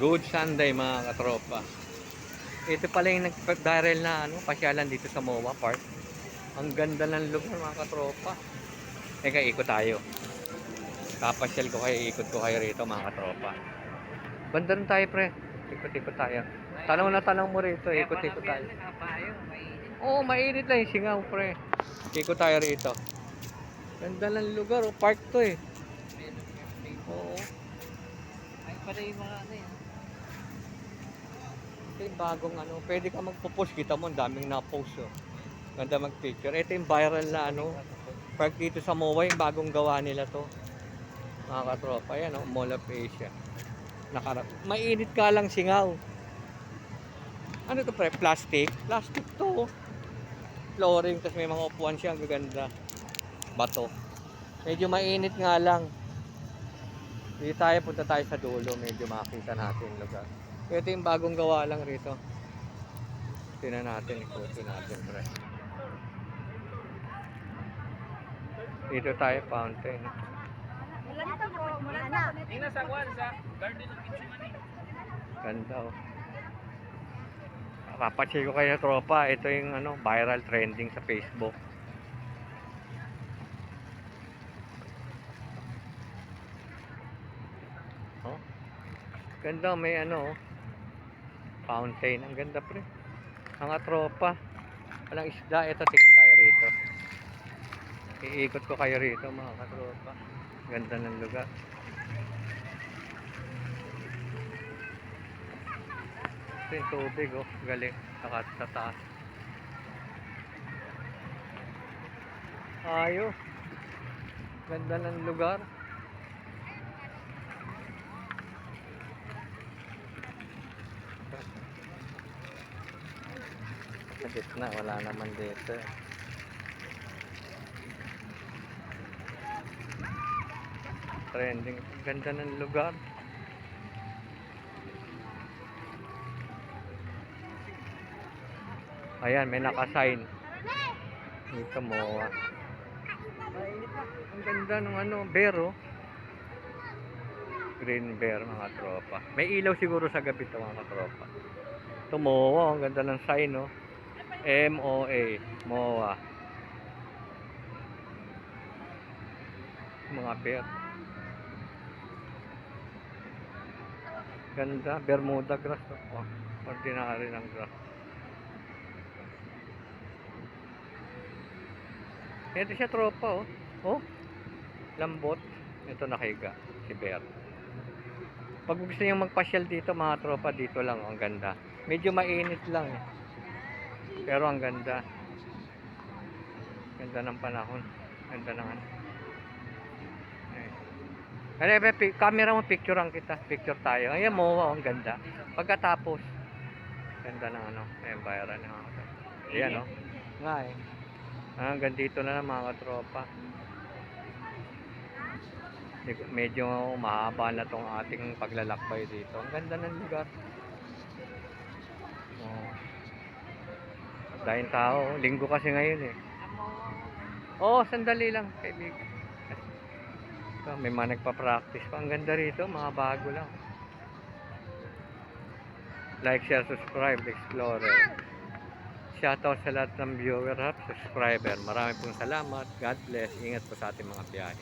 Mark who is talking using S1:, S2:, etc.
S1: Good Sunday mga katropa. Ito pala yung nag-viral na pasyalan dito sa MOA Park. Ang ganda ng lugar mga katropa. Teka, ikot tayo. Kapasyal ko kayo, ikot ko kayo rito mga katropa. Banda rin tayo pre. Ikot-ikot tayo. Tanong mo rito, ikot-ikot tayo. Oo, mainit lang yung singaw pre. Ikot tayo rito. Ganda ng lugar, park to eh. Oo.
S2: Ay pala yung mga ano yan.
S1: Ito yung bagong pwede ka magpo-post, kita mo, ang daming na-post oh. Ganda mag-picture. Ito yung viral na park dito sa MOA, yung bagong gawa nila to. Mga katropa, yan Mall of Asia. Mainit ka lang singaw. Ano to pre? Plastic? Plastic to. Flooring, tapos may mga upuan siya, ang gaganda. Bato. Medyo mainit nga lang. Hindi tayo, punta tayo sa dulo, medyo makita natin yung lugar. Ito yung bagong gawa lang rito. Tingnan natin, ikutin natin pre. Dito tayo, fountain. Ganda oh. Papacheck ko kayo tropa. Ito yung viral trending sa Facebook. Oh. Ganda, may fountain. Ang ganda pre. Mga tropa. Walang isda. Ito, tingin tayo rito. Iikot ko kayo rito mga katropa. Ganda ng lugar. Ito yung tubig oh. Galing. Saka sa taas. Ayos. Ganda ng lugar. Sa gitna, wala naman dito. Trending. Ganda ng lugar. Ayan, may nakasign. Dito MOA. Ang ganda ng bear oh. Green bear mga tropa. May ilaw siguro sa gabi ito mga tropa. Ito MOA, ang ganda ng sign oh. MOA, MOA. Mga bear. Ganda, Bermuda grass oh. Ordinary ng grass. Ito siya tropa oh. Oh. Lambot. Ito nakahiga si bear. Pag gusto niyo magpasyal dito mga tropa, dito lang ang ganda. Medyo mainit lang eh. Pero ang ganda. Ganda ng panahon. Ganda ng camera mo, picturean kita. Picture tayo. Ayan MOA, ang ganda. Pagkatapos, ganda ng ayan, bayaran ng ayan oh. Nga eh. Hanggang dito na lang mga katropa. Medyo mahaba na tong ating paglalakbay dito. Ang ganda ng lugar. Oh. Dahil tao, linggo kasi ngayon eh. Oh, sandali lang, kaibigan. Ito, may mga nagpa-practice pa. Ang ganda rito, mga bago lang. Like, share, subscribe, Explorer. Shoutout sa lahat ng viewer at subscriber. Marami pong salamat. God bless. Ingat po sa ating mga biyahe.